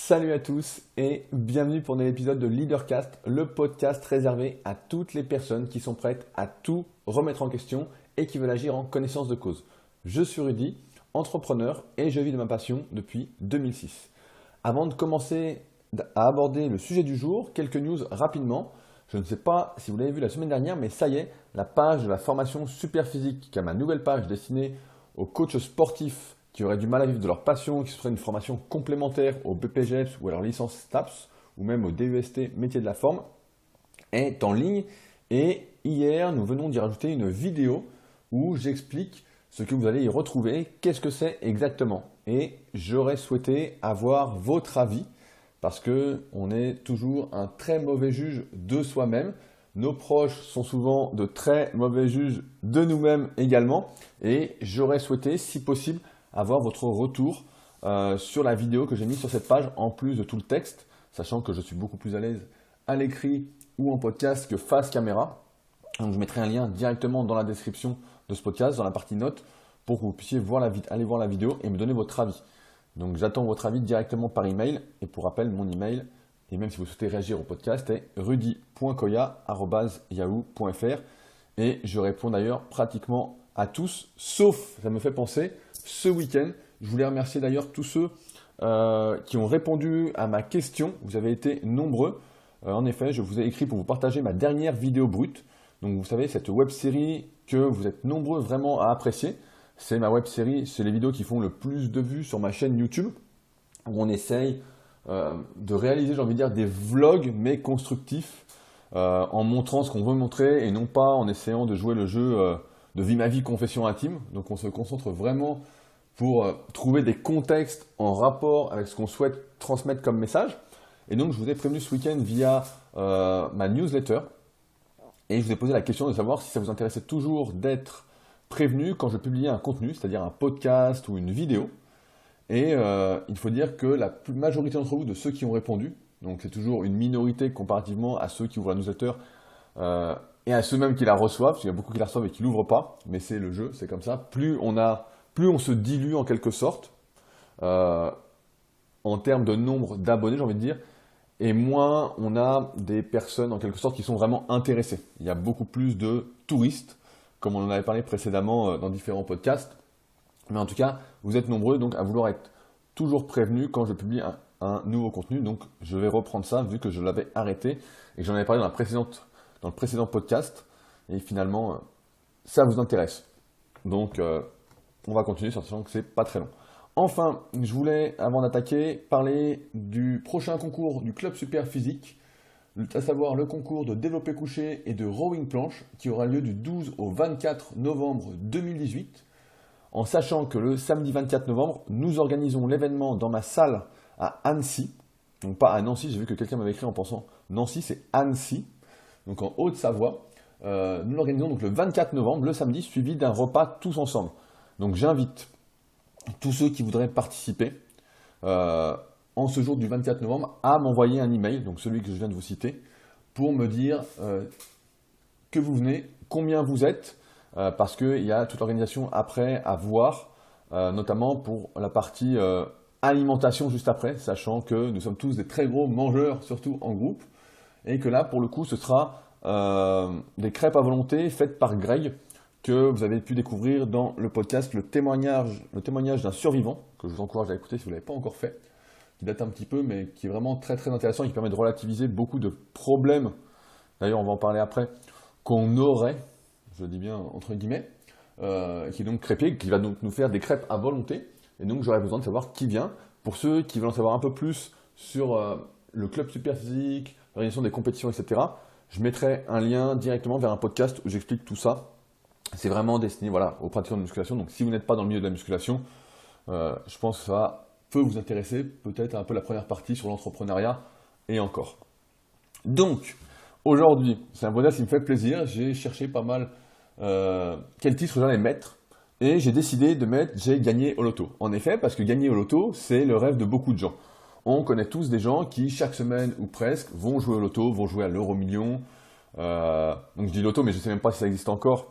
Salut à tous et bienvenue pour un nouvel épisode de Leadercast, le podcast réservé à toutes les personnes qui sont prêtes à tout remettre en question et qui veulent agir en connaissance de cause. Je suis Rudy, entrepreneur et je vis de ma passion depuis 2006. Avant de commencer à aborder le sujet du jour, quelques news rapidement. Je ne sais pas si vous l'avez vu la semaine dernière, mais ça y est, la page de la formation Superphysique, qui est ma nouvelle page destinée aux coachs sportifs qui auraient du mal à vivre de leur passion, qui seraient une formation complémentaire au BPGEPS ou à leur licence STAPS, ou même au DEST métier de la forme, est en ligne. Et hier, nous venons d'y rajouter une vidéo où j'explique ce que vous allez y retrouver, qu'est-ce que c'est exactement. Et j'aurais souhaité avoir votre avis, parce qu'on est toujours un très mauvais juge de soi-même. Nos proches sont souvent de très mauvais juges de nous-mêmes également. Et j'aurais souhaité, si possible, avoir votre retour sur la vidéo que j'ai mise sur cette page, en plus de tout le texte, sachant que je suis beaucoup plus à l'aise à l'écrit ou en podcast que face caméra. Donc je mettrai un lien directement dans la description de ce podcast, dans la partie notes, pour que vous puissiez aller voir la vidéo et me donner votre avis. Donc j'attends votre avis directement par email. Et pour rappel, mon email, et même si vous souhaitez réagir au podcast, est rudy.koya@yahoo.fr. Et je réponds d'ailleurs pratiquement à tous, sauf, ça me fait penser, ce week-end. Je voulais remercier d'ailleurs tous ceux qui ont répondu à ma question. Vous avez été nombreux. En effet, je vous ai écrit pour vous partager ma dernière vidéo brute. Donc vous savez, cette web-série que vous êtes nombreux vraiment à apprécier. C'est ma web-série, c'est les vidéos qui font le plus de vues sur ma chaîne YouTube, où on essaye de réaliser, j'ai envie de dire, des vlogs, mais constructifs, en montrant ce qu'on veut montrer et non pas en essayant de jouer le jeu de vie ma vie, confession intime. Donc on se concentre vraiment pour trouver des contextes en rapport avec ce qu'on souhaite transmettre comme message. Et donc je vous ai prévenu ce week-end via ma newsletter et je vous ai posé la question de savoir si ça vous intéressait toujours d'être prévenu quand je publiais un contenu, c'est-à-dire un podcast ou une vidéo. Et il faut dire que la majorité d'entre vous, de ceux qui ont répondu, donc c'est toujours une minorité comparativement à ceux qui ouvrent la newsletter et à ceux même qui la reçoivent, parce qu'il y a beaucoup qui la reçoivent et qui ne l'ouvrent pas, mais c'est le jeu, c'est comme ça. Plus on se dilue en quelque sorte, en termes de nombre d'abonnés, j'ai envie de dire, et moins on a des personnes en quelque sorte qui sont vraiment intéressées. Il y a beaucoup plus de touristes, comme on en avait parlé précédemment dans différents podcasts. Mais en tout cas, vous êtes nombreux donc à vouloir être toujours prévenus quand je publie un nouveau contenu. Donc je vais reprendre ça vu que je l'avais arrêté et que j'en avais parlé dans le précédent podcast. Et finalement, ça vous intéresse. Donc on va continuer, sachant que c'est pas très long. Enfin, je voulais, avant d'attaquer, parler du prochain concours du Club Superphysique, à savoir le concours de développé couché et de rowing planche qui aura lieu du 12 au 24 novembre 2018. En sachant que le samedi 24 novembre, nous organisons l'événement dans ma salle à Annecy. Donc pas à Nancy, j'ai vu que quelqu'un m'avait écrit en pensant Nancy, c'est Annecy, donc en Haute-Savoie. Nous l'organisons donc le 24 novembre, le samedi, suivi d'un repas tous ensemble. Donc j'invite tous ceux qui voudraient participer en ce jour du 24 novembre à m'envoyer un email, donc celui que je viens de vous citer, pour me dire que vous venez, combien vous êtes, parce qu'il y a toute l'organisation après à voir, notamment pour la partie alimentation juste après, sachant que nous sommes tous des très gros mangeurs, surtout en groupe, et que là, pour le coup, ce sera des crêpes à volonté faites par Greg, que vous avez pu découvrir dans le podcast le témoignage d'un survivant, que je vous encourage à écouter si vous ne l'avez pas encore fait, qui date un petit peu, mais qui est vraiment très très intéressant, et qui permet de relativiser beaucoup de problèmes, d'ailleurs on va en parler après, qu'on aurait, je dis bien entre guillemets, qui est donc crêpier, qui va donc nous faire des crêpes à volonté. Et donc j'aurais besoin de savoir qui vient. Pour ceux qui veulent en savoir un peu plus sur le club Superphysique, l'organisation des compétitions, etc., je mettrai un lien directement vers un podcast où j'explique tout ça. C'est vraiment destiné aux pratiquants de musculation. Donc si vous n'êtes pas dans le milieu de la musculation, je pense que ça peut vous intéresser, peut-être un peu la première partie sur l'entrepreneuriat et encore. Donc, aujourd'hui, c'est un podcast qui me fait plaisir. J'ai cherché pas mal quel titre j'allais mettre et j'ai décidé de mettre « J'ai gagné au loto ». En effet, parce que gagner au loto, c'est le rêve de beaucoup de gens. On connaît tous des gens qui, chaque semaine ou presque, vont jouer au loto, vont jouer à l'euro-million. Donc je dis loto, mais je ne sais même pas si ça existe encore.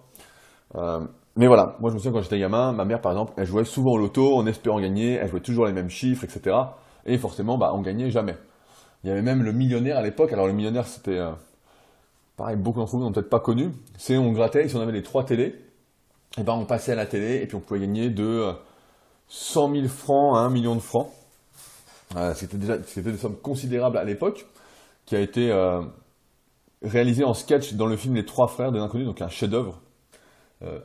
Mais voilà, moi je me souviens quand j'étais gamin, ma mère par exemple, elle jouait souvent au loto en espérant gagner, elle jouait toujours les mêmes chiffres, etc. et forcément, on gagnait jamais. Il y avait même le millionnaire à l'époque. Alors le millionnaire, c'était, pareil, beaucoup d'entre vous n'ont peut-être pas connu. C'est on grattait, si on avait les 3 télés, et on passait à la télé, et puis on pouvait gagner de 100 000 francs à 1 million de francs. C'était des sommes considérables à l'époque, qui a été réalisé en sketch dans le film Les Trois Frères de l'Inconnu, donc un chef-d'œuvre,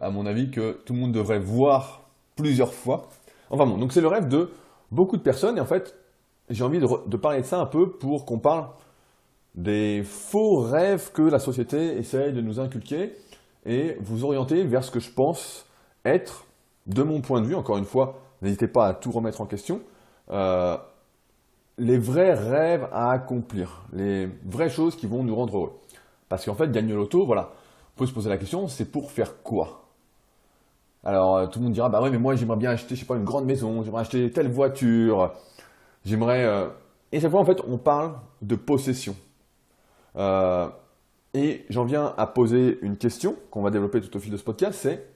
à mon avis, que tout le monde devrait voir plusieurs fois. Enfin bon, donc c'est le rêve de beaucoup de personnes, et en fait, j'ai envie de parler de ça un peu pour qu'on parle des faux rêves que la société essaye de nous inculquer, et vous orienter vers ce que je pense être, de mon point de vue, encore une fois, n'hésitez pas à tout remettre en question, les vrais rêves à accomplir, les vraies choses qui vont nous rendre heureux. Parce qu'en fait, gagner au loto, voilà, on peut se poser la question, c'est pour faire quoi? Alors, tout le monde dira, bah ouais, mais moi j'aimerais bien acheter, je sais pas, une grande maison, j'aimerais acheter telle voiture, j'aimerais... Et chaque fois, en fait, on parle de possession. Et j'en viens à poser une question qu'on va développer tout au fil de ce podcast, c'est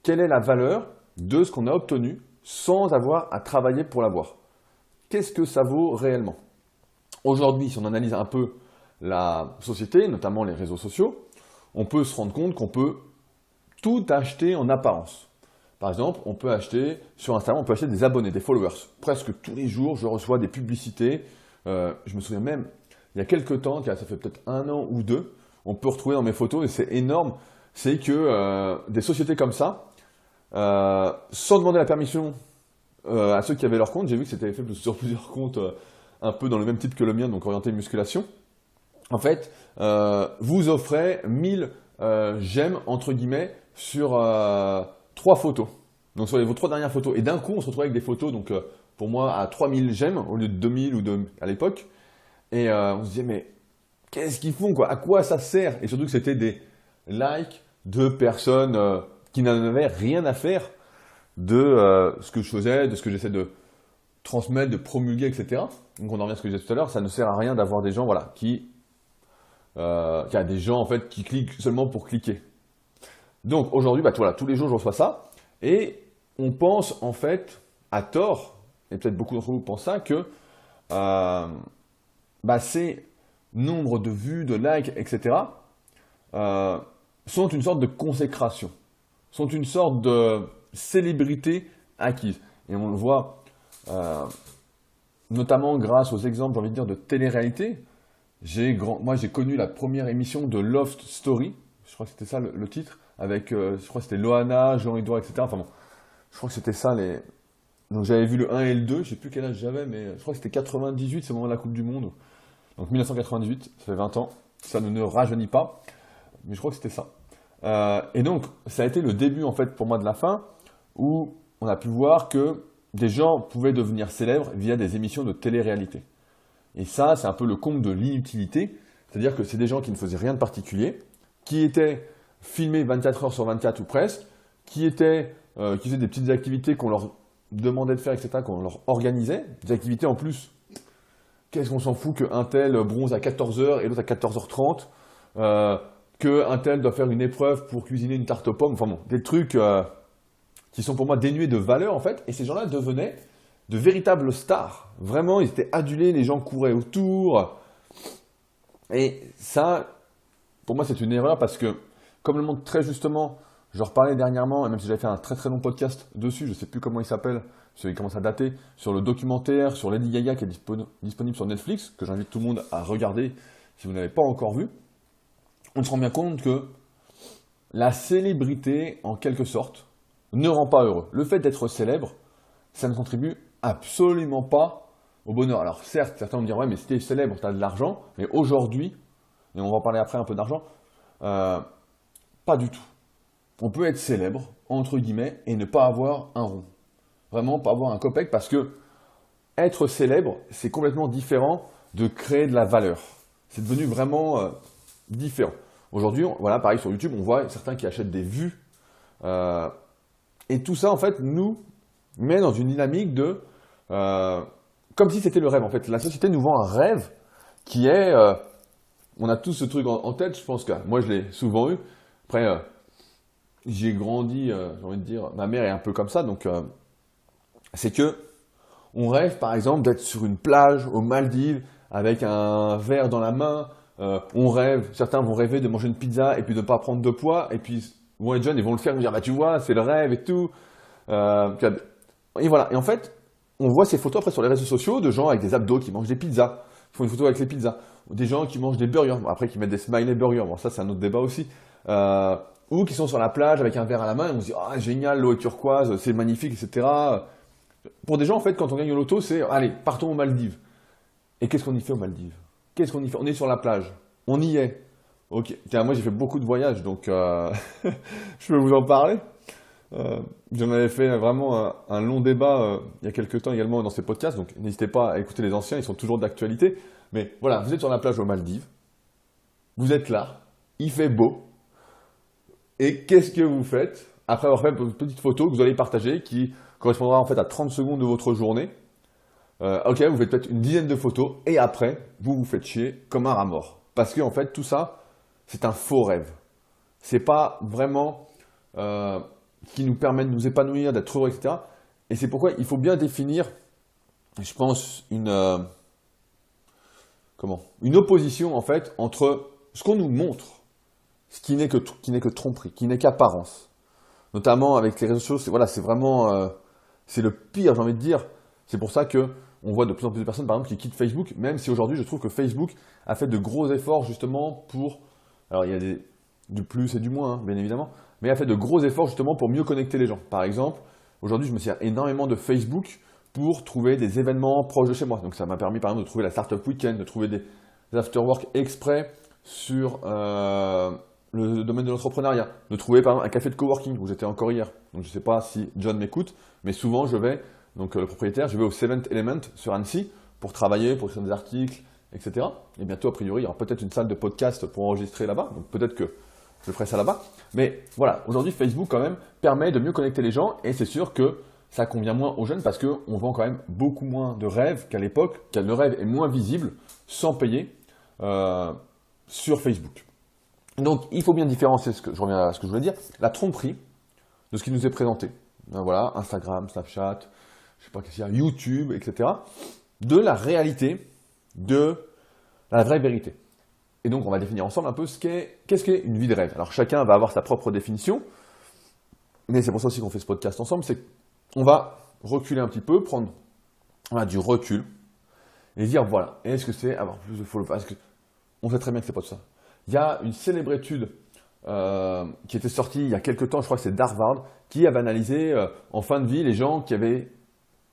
quelle est la valeur de ce qu'on a obtenu sans avoir à travailler pour l'avoir? Qu'est-ce que ça vaut réellement? Aujourd'hui, si on analyse un peu la société, notamment les réseaux sociaux, on peut se rendre compte qu'on peut tout acheter en apparence. Par exemple, on peut acheter, sur Instagram, on peut acheter des abonnés, des followers. Presque tous les jours, je reçois des publicités. Je me souviens même, il y a quelques temps, ça fait peut-être 1 an ou 2, on peut retrouver dans mes photos, et c'est énorme, c'est que des sociétés comme ça, sans demander la permission à ceux qui avaient leur compte, j'ai vu que c'était fait sur plusieurs comptes un peu dans le même type que le mien, donc orienté musculation. En fait, vous offrez 1000 j'aime, entre guillemets, sur 3 photos. Donc sur vos 3 dernières photos. Et d'un coup, on se retrouve avec des photos, donc pour moi, à 3000 j'aime, au lieu de 2000 ou à l'époque. Et on se disait, mais qu'est-ce qu'ils font, quoi? À quoi ça sert? Et surtout que c'était des likes de personnes qui n'en avaient rien à faire de ce que je faisais, de ce que j'essaie de transmettre, de promulguer, etc. Donc on en revient à ce que je disais tout à l'heure, ça ne sert à rien d'avoir des gens voilà, qu'il y a des gens en fait qui cliquent seulement pour cliquer. Donc aujourd'hui, voilà, tous les jours je reçois ça, et on pense en fait, à tort, et peut-être beaucoup d'entre vous pensent ça, que ces nombres de vues, de likes, etc. Sont une sorte de consécration, sont une sorte de célébrité acquise. Et on le voit notamment grâce aux exemples, j'ai envie de dire, de télé-réalité. Moi, j'ai connu la première émission de Love Story, je crois que c'était ça le titre, avec, je crois que c'était Loana, Jean-Edouard, etc. Enfin bon, je crois que c'était ça les... Donc j'avais vu le 1 et le 2, je sais plus quel âge j'avais, mais je crois que c'était 98, c'est le moment de la Coupe du Monde. Donc 1998, ça fait 20 ans, ça ne nous rajeunit pas, mais je crois que c'était ça. Et donc, ça a été le début en fait pour moi de la fin, où on a pu voir que des gens pouvaient devenir célèbres via des émissions de télé-réalité. Et ça, c'est un peu le comble de l'inutilité, c'est-à-dire que c'est des gens qui ne faisaient rien de particulier, qui étaient filmés 24 heures sur 24 ou presque, qui faisaient des petites activités qu'on leur demandait de faire, etc., qu'on leur organisait, des activités en plus, qu'est-ce qu'on s'en fout qu'un tel bronze à 14h et l'autre à 14h30, qu'un tel doit faire une épreuve pour cuisiner une tarte aux pommes, enfin bon, des trucs qui sont pour moi dénués de valeur en fait, et ces gens-là devenaient de véritables stars. Vraiment, ils étaient adulés, les gens couraient autour. Et ça, pour moi, c'est une erreur parce que, comme le montre très justement, je reparlais dernièrement, et même si j'avais fait un très très long podcast dessus, je ne sais plus comment il s'appelle, parce qu'il commence à dater, sur le documentaire sur Lady Gaga qui est disponible sur Netflix, que j'invite tout le monde à regarder si vous n'avez pas encore vu. On se rend bien compte que la célébrité, en quelque sorte, ne rend pas heureux. Le fait d'être célèbre, ça ne contribue absolument pas au bonheur. Alors certes, certains vont me dire, ouais, mais si tu es célèbre, tu as de l'argent, mais aujourd'hui, et on va en parler après un peu d'argent, pas du tout. On peut être célèbre, entre guillemets, et ne pas avoir un rond. Vraiment, pas avoir un copec, parce que être célèbre, c'est complètement différent de créer de la valeur. C'est devenu vraiment différent. Aujourd'hui, voilà, pareil sur YouTube, on voit certains qui achètent des vues, et tout ça, en fait, nous met dans une dynamique de... comme si c'était le rêve, en fait. La société nous vend un rêve qui est... on a tous ce truc en tête, je pense que... Moi, je l'ai souvent eu. Après, j'ai grandi, j'ai envie de dire... Ma mère est un peu comme ça, donc... c'est que On rêve par exemple d'être sur une plage aux Maldives avec un verre dans la main. Certains vont rêver de manger une pizza et puis de ne pas prendre de poids. Et puis, vont être jeunes, ils vont le faire, ils vont dire, bah tu vois, c'est le rêve et tout. Et voilà. Et en fait, on voit ces photos après sur les réseaux sociaux de gens avec des abdos qui mangent des pizzas, qui font une photo avec les pizzas. Ou des gens qui mangent des burgers, bon, après qui mettent des smiley burgers. Bon, ça, c'est un autre débat aussi. Ou qui sont sur la plage avec un verre à la main et on se dit, ah, génial, l'eau est turquoise, c'est magnifique, etc. Pour des gens, en fait, quand on gagne au loto, c'est, allez, partons aux Maldives. Et qu'est-ce qu'on y fait aux Maldives? Qu'est-ce qu'on y fait? On est sur la plage. On y est. Ok. Tiens, moi, j'ai fait beaucoup de voyages, donc je peux vous en parler. J'en avais fait vraiment un long débat il y a quelques temps également dans ces podcasts, donc n'hésitez pas à écouter les anciens, ils sont toujours d'actualité. Mais voilà, vous êtes sur la plage aux Maldives, vous êtes là, il fait beau, et qu'est-ce que vous faites après avoir fait une petite photo que vous allez partager qui correspondra en fait à 30 secondes de votre journée? Ok, vous faites peut-être une dizaine de photos, et après, vous vous faites chier comme un rat mort. Parce que en fait, tout ça, c'est un faux rêve. C'est pas vraiment qui nous permet de nous épanouir, d'être heureux, etc. Et c'est pourquoi il faut bien définir, je pense, une opposition en fait entre ce qu'on nous montre, ce qui n'est que tromperie, qui n'est qu'apparence. Notamment avec les réseaux sociaux, voilà, c'est vraiment, c'est le pire, j'ai envie de dire. C'est pour ça que on voit de plus en plus de personnes, par exemple, qui quittent Facebook, même si aujourd'hui, je trouve que Facebook a fait de gros efforts justement pour, alors il y a du plus et du moins, hein, bien évidemment, mais a fait de gros efforts justement pour mieux connecter les gens. Par exemple, aujourd'hui, je me sers énormément de Facebook pour trouver des événements proches de chez moi. Donc ça m'a permis par exemple de trouver la Startup Weekend, de trouver des afterwork exprès sur le domaine de l'entrepreneuriat, de trouver par exemple un café de coworking où j'étais encore hier. Donc je ne sais pas si John m'écoute, mais souvent je vais, donc le propriétaire, je vais au Seventh Element sur Annecy pour travailler, pour écrire des articles, etc. Et bientôt, a priori, il y aura peut-être une salle de podcast pour enregistrer là-bas, donc peut-être que je ferai ça là-bas. Mais voilà, aujourd'hui, Facebook quand même permet de mieux connecter les gens et c'est sûr que ça convient moins aux jeunes parce qu'on vend quand même beaucoup moins de rêves qu'à l'époque, car le rêve est moins visible sans payer sur Facebook. Donc, il faut bien différencier, je reviens à ce que je voulais dire, la tromperie de ce qui nous est présenté. Voilà, Instagram, Snapchat, je sais pas qu'est-ce qu'il y a, YouTube, etc. De la réalité, de la vraie vérité. Et donc, on va définir ensemble un peu qu'est-ce qu'est une vie de rêve. Alors, chacun va avoir sa propre définition, mais c'est pour ça aussi qu'on fait ce podcast ensemble, c'est qu'on va reculer un petit peu, prendre du recul, et dire, voilà, est-ce que c'est avoir plus de followers? On sait très bien que c'est pas tout ça. Il y a une célèbre étude qui était sortie il y a quelques temps, je crois que c'est d'Harvard, qui avait analysé en fin de vie les gens qui avaient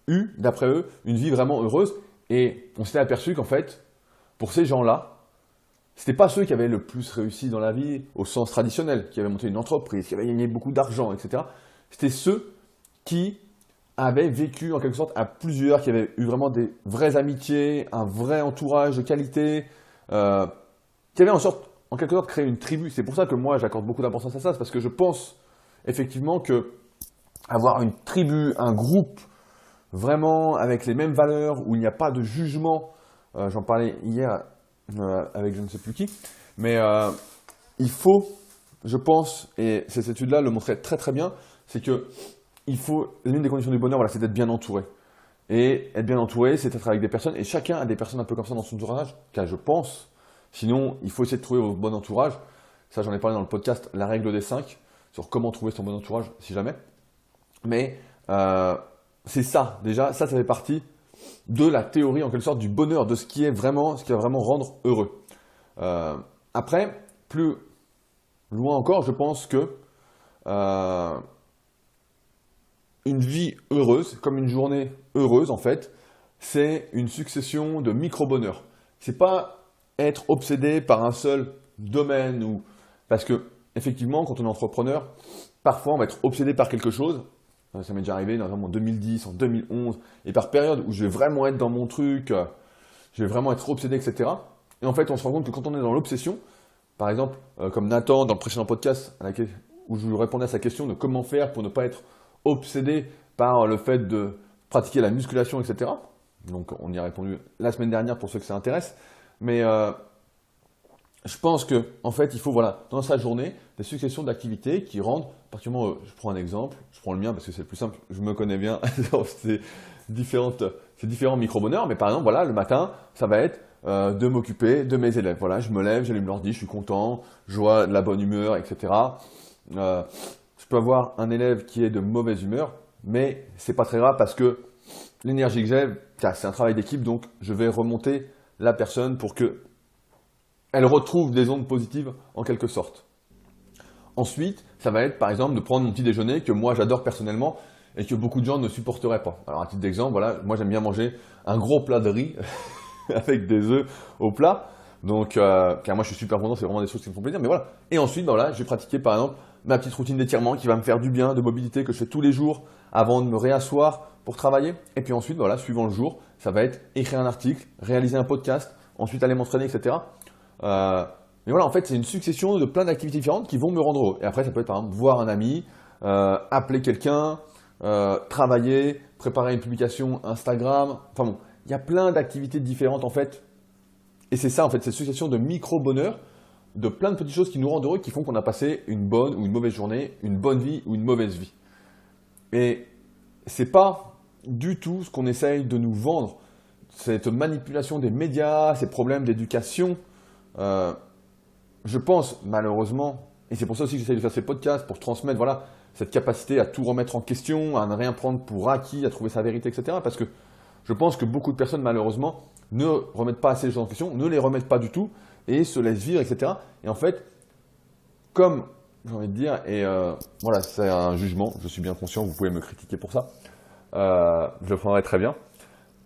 eu, d'après eux, une vie vraiment heureuse. Et on s'était aperçu qu'en fait, pour ces gens-là, c'était pas ceux qui avaient le plus réussi dans la vie au sens traditionnel, qui avaient monté une entreprise, qui avaient gagné beaucoup d'argent, etc. C'était ceux qui avaient vécu en quelque sorte à plusieurs, qui avaient eu vraiment des vraies amitiés, un vrai entourage de qualité, qui avaient en quelque sorte créé une tribu. C'est pour ça que moi j'accorde beaucoup d'importance à ça, c'est parce que je pense effectivement que avoir une tribu, un groupe vraiment avec les mêmes valeurs, où il n'y a pas de jugement, j'en parlais hier avec je ne sais plus qui, mais il faut, je pense, et cette étude-là le montrait très très bien, c'est que l'une des conditions du bonheur, voilà, c'est d'être bien entouré. Et être bien entouré, c'est être avec des personnes, et chacun a des personnes un peu comme ça dans son entourage, car je pense, sinon il faut essayer de trouver votre bon entourage. Ça j'en ai parlé dans le podcast La règle des 5, sur comment trouver son bon entourage, si jamais. Mais c'est ça, déjà, ça fait partie de la théorie en quelque sorte du bonheur, de ce qui va vraiment rendre heureux. Après, plus loin encore, je pense que une vie heureuse, comme une journée heureuse en fait, c'est une succession de micro-bonheurs. C'est pas être obsédé par un seul domaine parce que effectivement, quand on est entrepreneur, parfois on va être obsédé par quelque chose. Ça m'est déjà arrivé notamment en 2010, en 2011, et par période où je vais vraiment être dans mon truc, je vais vraiment être obsédé, etc. Et en fait, on se rend compte que quand on est dans l'obsession, par exemple, comme Nathan dans le précédent podcast où je lui répondais à sa question de comment faire pour ne pas être obsédé par le fait de pratiquer la musculation, etc. Donc on y a répondu la semaine dernière pour ceux que ça intéresse. Mais je pense que en fait, il faut dans sa journée des successions d'activités qui rendent particulièrement. Je prends un exemple, je prends le mien parce que c'est le plus simple. Je me connais bien dans ces différentes c'est différents micro-bonheurs, mais par exemple, voilà, le matin, ça va être de m'occuper de mes élèves. Voilà, je me lève, j'allume l'ordi, je suis content, je vois de la bonne humeur, etc. Je peux avoir un élève qui est de mauvaise humeur, mais c'est pas très grave parce que l'énergie que j'ai, c'est un travail d'équipe, donc je vais remonter la personne pour que elle retrouve des ondes positives en quelque sorte. Ensuite, ça va être par exemple de prendre mon petit déjeuner que moi j'adore personnellement et que beaucoup de gens ne supporteraient pas. Alors à titre d'exemple, voilà, moi j'aime bien manger un gros plat de riz avec des œufs au plat. Donc, car moi je suis super content, c'est vraiment des choses qui me font plaisir. Mais voilà. Et ensuite, ben voilà, je vais pratiquer par exemple ma petite routine d'étirement qui va me faire du bien, de mobilité que je fais tous les jours avant de me réasseoir pour travailler. Et puis ensuite, voilà, suivant le jour, ça va être écrire un article, réaliser un podcast, ensuite aller m'entraîner, etc. Mais voilà, en fait, c'est une succession de plein d'activités différentes qui vont me rendre heureux. Et après, ça peut être par exemple voir un ami, appeler quelqu'un, travailler, préparer une publication Instagram. Enfin bon, il y a plein d'activités différentes en fait. Et c'est ça en fait, cette succession de micro-bonheurs, de plein de petites choses qui nous rendent heureux, qui font qu'on a passé une bonne ou une mauvaise journée, une bonne vie ou une mauvaise vie. Et c'est pas du tout ce qu'on essaye de nous vendre, cette manipulation des médias, ces problèmes d'éducation. Je pense malheureusement, et c'est pour ça aussi que j'essaie de faire ces podcasts, pour transmettre voilà, cette capacité à tout remettre en question, à ne rien prendre pour acquis, à trouver sa vérité, etc. Parce que je pense que beaucoup de personnes malheureusement ne remettent pas assez les choses en question, ne les remettent pas du tout et se laissent vivre, etc. Et en fait, comme j'ai envie de dire, et voilà, c'est un jugement, je suis bien conscient, vous pouvez me critiquer pour ça, je le prendrai très bien.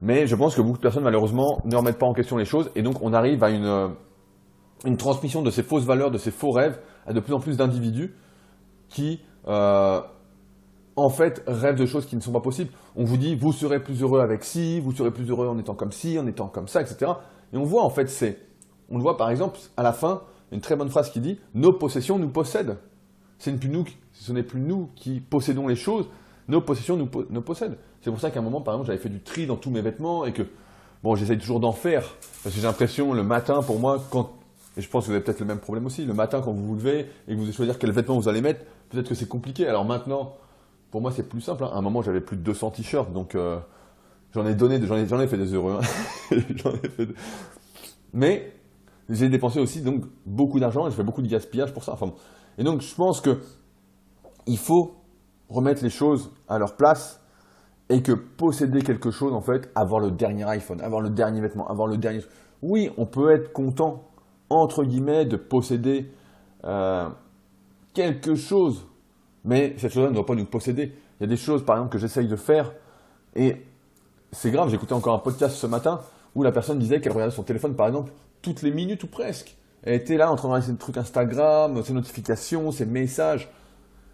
Mais je pense que beaucoup de personnes malheureusement ne remettent pas en question les choses et donc on arrive à une transmission de ces fausses valeurs, de ces faux rêves à de plus en plus d'individus qui, en fait, rêvent de choses qui ne sont pas possibles. On vous dit, vous serez plus heureux avec ci, vous serez plus heureux en étant comme ci, en étant comme ça, etc. Et on voit, en fait, on le voit par exemple, à la fin, une très bonne phrase qui dit, nos possessions nous possèdent. Ce n'est plus nous qui possédons les choses, nos possessions nous possèdent. C'est pour ça qu'à un moment, par exemple, j'avais fait du tri dans tous mes vêtements et que, bon, j'essaye toujours d'en faire, parce que j'ai l'impression, le matin, pour moi, et je pense que vous avez peut-être le même problème aussi. Le matin, quand vous vous levez et que vous devez choisir quel vêtement vous allez mettre, peut-être que c'est compliqué. Alors maintenant, pour moi, c'est plus simple. Hein. À un moment, j'avais plus de 200 t-shirts, donc j'en ai fait des heureux. Hein. Mais j'ai dépensé aussi donc beaucoup d'argent et j'ai fait beaucoup de gaspillage pour ça. Enfin, bon. Et donc, je pense que il faut remettre les choses à leur place et que posséder quelque chose, en fait, avoir le dernier iPhone, avoir le dernier vêtement, avoir le dernier... Oui, on peut être content entre guillemets, de posséder quelque chose. Mais cette chose-là ne doit pas nous posséder. Il y a des choses, par exemple, que j'essaye de faire. Et c'est grave, j'ai écouté encore un podcast ce matin où la personne disait qu'elle regardait son téléphone, par exemple, toutes les minutes ou presque. Elle était là en train de regarder ses trucs Instagram, ses notifications, ses messages.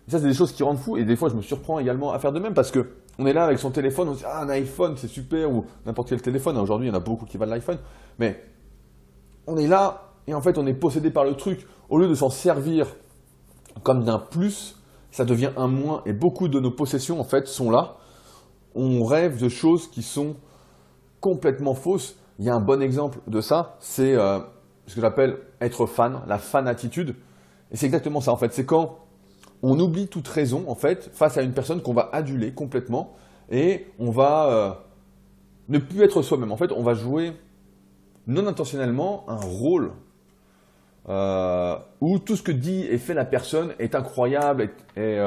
Et ça, c'est des choses qui rendent fou. Et des fois, je me surprends également à faire de même parce que on est là avec son téléphone, on se dit « Ah, un iPhone, c'est super » ou n'importe quel téléphone. Aujourd'hui, il y en a beaucoup qui valent l'iPhone. Mais on est là... Et en fait, on est possédé par le truc. Au lieu de s'en servir comme d'un plus, ça devient un moins. Et beaucoup de nos possessions, en fait, sont là. On rêve de choses qui sont complètement fausses. Il y a un bon exemple de ça, c'est ce que j'appelle être fan, la fan-attitude. Et c'est exactement ça, en fait. C'est quand on oublie toute raison, en fait, face à une personne qu'on va aduler complètement. Et on va ne plus être soi-même. En fait, on va jouer non intentionnellement un rôle où tout ce que dit et fait la personne est incroyable et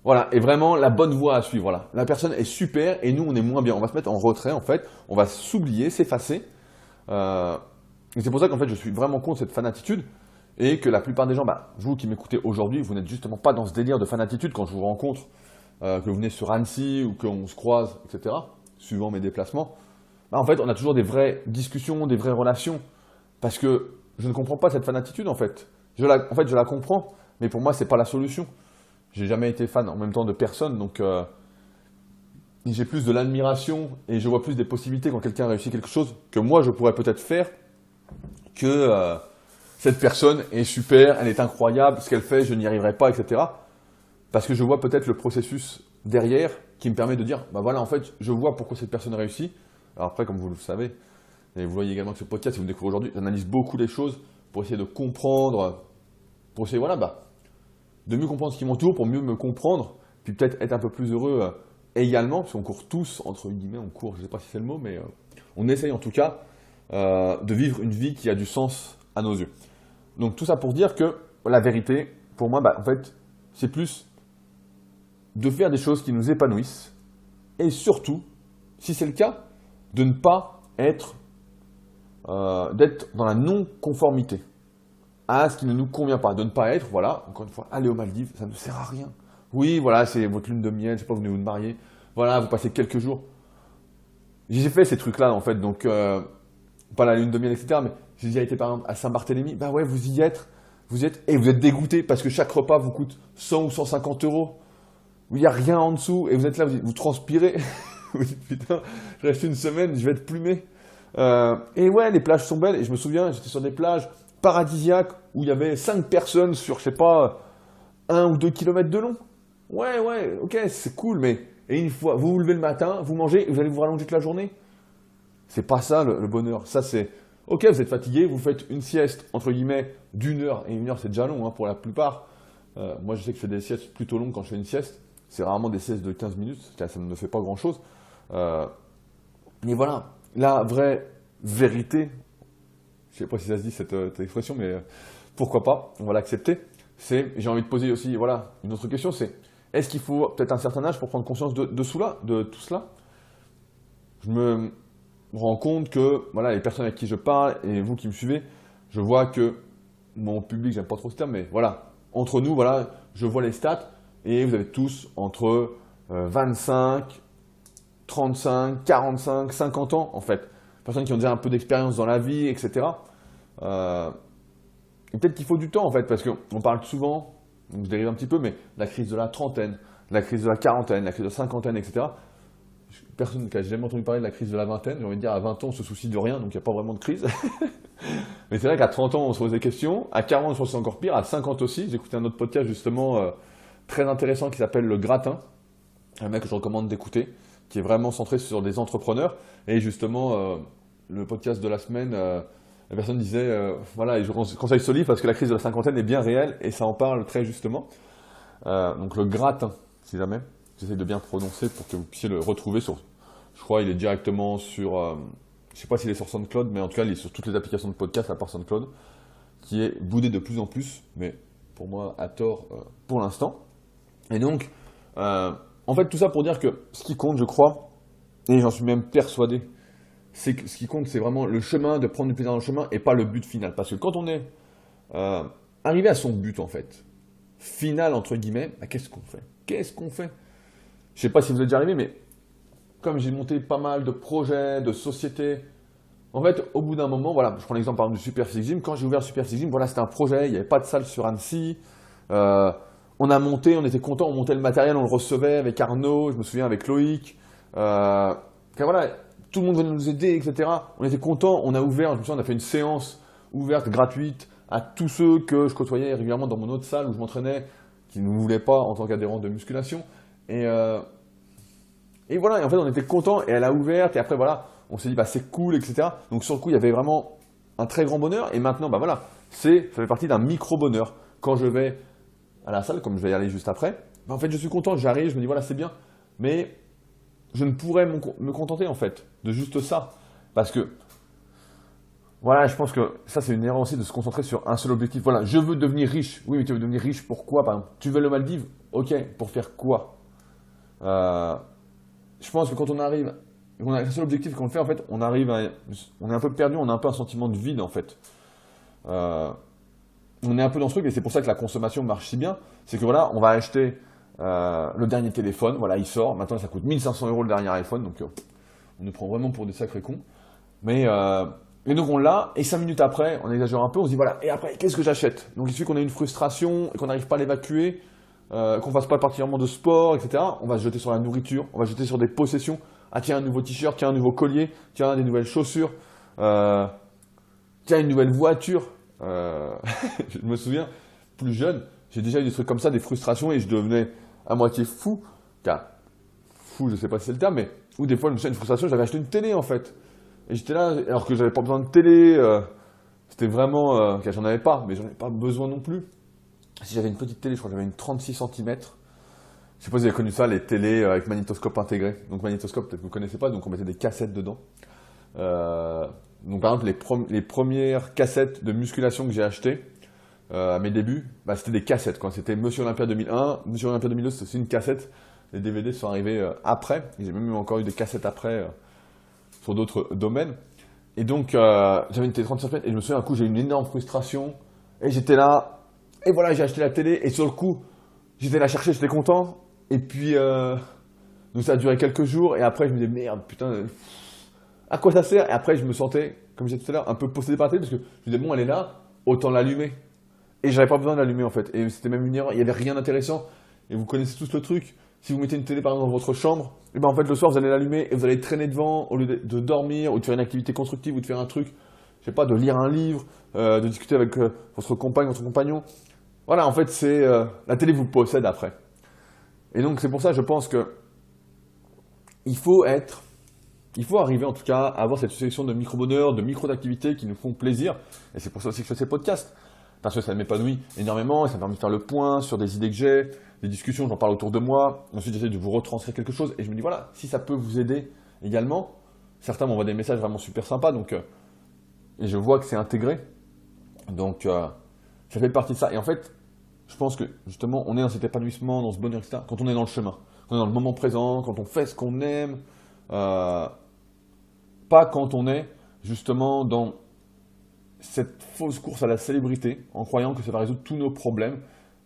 voilà, et vraiment la bonne voie à suivre. Voilà. La personne est super et nous on est moins bien. On va se mettre en retrait en fait, on va s'oublier, s'effacer. Et c'est pour ça qu'en fait je suis vraiment contre cette fanatitude et que la plupart des gens, vous qui m'écoutez aujourd'hui, vous n'êtes justement pas dans ce délire de fanatitude quand je vous rencontre, que vous venez sur Annecy ou qu'on se croise, etc., suivant mes déplacements. En fait on a toujours des vraies discussions, des vraies relations parce que je ne comprends pas cette fanatitude en fait. Je la comprends, mais pour moi, ce n'est pas la solution. J'ai jamais été fan en même temps de personne, donc j'ai plus de l'admiration et je vois plus des possibilités quand quelqu'un réussit quelque chose que moi, je pourrais peut-être faire que cette personne est super, elle est incroyable, ce qu'elle fait, je n'y arriverai pas, etc. Parce que je vois peut-être le processus derrière qui me permet de dire, voilà, en fait, je vois pourquoi cette personne réussit. Alors après, comme vous le savez, et vous voyez également que ce podcast, si vous le découvrez aujourd'hui, j'analyse beaucoup les choses pour essayer de comprendre, pour essayer de mieux comprendre ce qui m'entoure, pour mieux me comprendre, puis peut-être être un peu plus heureux Et également, parce qu'on court tous, entre guillemets, on court, je ne sais pas si c'est le mot, mais on essaye en tout cas de vivre une vie qui a du sens à nos yeux. Donc tout ça pour dire que la vérité, pour moi, en fait, c'est plus de faire des choses qui nous épanouissent et surtout, si c'est le cas, de ne pas être, d'être dans la non-conformité à ce qui ne nous convient pas, de ne pas être, voilà, encore une fois, aller aux Maldives, ça ne sert à rien. Oui, voilà, c'est votre lune de miel, je sais pas, vous venez vous marier, voilà, vous passez quelques jours. J'ai fait ces trucs-là, en fait, donc, pas la lune de miel, etc., mais j'ai déjà été, par exemple, à Saint-Barthélemy, bah ouais, vous y êtes, et vous êtes dégoûté parce que chaque repas vous coûte 100 ou 150 euros, où il n'y a rien en dessous, et vous êtes là, vous transpirez, vous dites, putain, je reste une semaine, je vais être plumé. Et ouais, les plages sont belles, et je me souviens, j'étais sur des plages paradisiaques, où il y avait 5 personnes sur, je sais pas, 1 ou 2 kilomètres de long. Ouais, ok, c'est cool, mais et une fois, vous vous levez le matin, vous mangez, et vous allez vous rallonger toute la journée. C'est pas ça le bonheur. Ça c'est, ok, vous êtes fatigué, vous faites une sieste entre guillemets d'1 heure, et 1 heure c'est déjà long pour la plupart. Moi je sais que je fais des siestes plutôt longues quand je fais une sieste. C'est rarement des siestes de 15 minutes, ça ne me fait pas grand chose. Mais voilà, la vraie vérité, je sais pas si ça se dit cette expression, mais pourquoi pas, on va l'accepter. J'ai envie de poser aussi, voilà, une autre question, c'est est-ce qu'il faut peut-être un certain âge pour prendre conscience de tout cela? Je me rends compte que, voilà, les personnes avec qui je parle et vous qui me suivez, je vois que mon public, j'aime pas trop ce terme, mais voilà, entre nous, voilà, je vois les stats et vous avez tous entre 25, 35, 45, 50 ans, en fait. Personnes qui ont déjà un peu d'expérience dans la vie, etc. Et peut-être qu'il faut du temps, en fait, parce qu'on parle souvent, donc je dérive un petit peu, mais la crise de la trentaine, la crise de la quarantaine, la crise de la cinquantaine, etc. Personne qui n'a jamais entendu parler de la crise de la vingtaine, j'ai envie de dire, à 20 ans, on se soucie de rien, donc il n'y a pas vraiment de crise. Mais c'est vrai qu'à 30 ans, on se pose des questions, à 40, on se pose encore pire, à 50 aussi. J'ai écouté un autre podcast, justement, très intéressant, qui s'appelle Le Gratin, un mec que je recommande d'écouter, qui est vraiment centré sur des entrepreneurs. Et justement, le podcast de la semaine, la personne disait, voilà, et je conseille ce livre parce que la crise de la cinquantaine est bien réelle, et ça en parle très justement. Donc Le Gratin, si jamais. J'essaie de bien prononcer pour que vous puissiez le retrouver sur, je crois il est directement sur, je sais pas s'il est sur SoundCloud, mais en tout cas il est sur toutes les applications de podcast à part SoundCloud, qui est boudé de plus en plus, mais pour moi à tort pour l'instant. Et donc, en fait tout ça pour dire que ce qui compte, je crois, et j'en suis même persuadé, c'est que ce qui compte c'est vraiment le chemin, de prendre du plaisir dans le chemin et pas le but final. Parce que quand on est arrivé à son but en fait, final entre guillemets, qu'est-ce qu'on fait? Je sais pas si vous êtes déjà arrivé, mais comme j'ai monté pas mal de projets, de sociétés, en fait, au bout d'un moment, voilà, je prends l'exemple par exemple du Super Physique Gym. Quand j'ai ouvert le Super Physique Gym, voilà, c'était un projet, il n'y avait pas de salle sur Annecy. On a monté, on était content, on montait le matériel, on le recevait avec Arnaud, je me souviens avec Loïc. Voilà, tout le monde venait nous aider, etc. On était content, on a ouvert, je me souviens, on a fait une séance ouverte, gratuite, à tous ceux que je côtoyais régulièrement dans mon autre salle où je m'entraînais, qui ne me voulaient pas en tant qu'adhérent de musculation. Et voilà, et en fait on était content et elle a ouvert et après voilà, on s'est dit c'est cool, etc. Donc sur le coup il y avait vraiment un très grand bonheur et maintenant voilà, ça fait partie d'un micro bonheur. Quand je vais à la salle, comme je vais y aller juste après, en fait je suis content, j'arrive, je me dis voilà c'est bien, mais je ne pourrais me contenter en fait de juste ça. Parce que voilà, je pense que ça c'est une erreur aussi de se concentrer sur un seul objectif. Voilà, je veux devenir riche. Oui, mais tu veux devenir riche pourquoi? Par exemple, tu veux le Maldives? Ok, pour faire quoi? Je pense que quand on arrive, on a un seul objectif qu'on le fait, en fait, on est un peu perdu, on a un peu un sentiment de vide, en fait. On est un peu dans ce truc, et c'est pour ça que la consommation marche si bien. C'est que voilà, on va acheter le dernier téléphone, voilà, il sort, maintenant ça coûte 1500 € le dernier iPhone, donc on nous prend vraiment pour des sacrés cons. Et donc on l'a, et 5 minutes après, on exagère un peu, on se dit voilà, et après, qu'est-ce que j'achète? Donc il suffit qu'on ait une frustration, et qu'on n'arrive pas à l'évacuer, qu'on fasse pas particulièrement de sport, etc. On va se jeter sur la nourriture, on va se jeter sur des possessions. Ah tiens, un nouveau t-shirt, tiens, un nouveau collier, tiens, des nouvelles chaussures, tiens, une nouvelle voiture. Je me souviens, plus jeune, j'ai déjà eu des trucs comme ça, des frustrations, et je devenais à moitié fou. Car, fou, je sais pas si c'est le terme, mais ou des fois, je me souviens une frustration, j'avais acheté une télé en fait. Et j'étais là, alors que j'avais pas besoin de télé, c'était vraiment, j'en avais pas, mais j'en avais pas besoin non plus. Si j'avais une petite télé, je crois que j'avais une 36 cm. Je sais pas si vous avez connu ça, les télés avec magnétoscope intégré. Donc magnétoscope, peut-être que vous ne connaissez pas, donc on mettait des cassettes dedans. Euh, donc par exemple, les premières cassettes de musculation que j'ai achetées à mes débuts, bah, c'était des cassettes, quoi. C'était Monsieur Olympia 2001, Monsieur Olympia 2002, c'était aussi une cassette. Les DVD sont arrivés après. J'ai même encore eu des cassettes après sur d'autres domaines. Et donc, j'avais une télé 35 cm et je me souviens, un coup, j'ai eu une énorme frustration. Et j'étais là, et voilà, j'ai acheté la télé. Et sur le coup, j'étais là chercher, j'étais content. Et puis, donc ça a duré quelques jours. Et après, je me disais, merde, putain, à quoi ça sert? Et après, je me sentais, comme je disais tout à l'heure, un peu possédé par la télé parce que je me disais, bon, elle est là, autant l'allumer. Et j'avais pas besoin de l'allumer en fait. Et c'était même une erreur, il n'y avait rien d'intéressant. Et vous connaissez tous le truc. Si vous mettez une télé par exemple dans votre chambre, et ben en fait le soir vous allez l'allumer et vous allez traîner devant au lieu de dormir ou de faire une activité constructive ou de faire un truc, je sais pas, de lire un livre, de discuter avec votre compagne, votre compagnon. Voilà, en fait c'est la télé vous possède après. Et donc c'est pour ça je pense que il faut arriver en tout cas à avoir cette sélection de micro-bonheurs, de micro-activités qui nous font plaisir. Et c'est pour ça aussi que je fais ces podcasts. Parce que ça m'épanouit énormément et ça me permet de faire le point sur des idées que j'ai, des discussions, j'en parle autour de moi. Ensuite, j'essaie de vous retranscrire quelque chose et je me dis voilà, si ça peut vous aider également, certains m'envoient des messages vraiment super sympas donc, et je vois que c'est intégré. Donc, ça fait partie de ça. Et en fait, je pense que justement, on est dans cet épanouissement, dans ce bonheur, etc. Quand on est dans le chemin, quand on est dans le moment présent, quand on fait ce qu'on aime, pas quand on est justement dans cette fausse course à la célébrité en croyant que ça va résoudre tous nos problèmes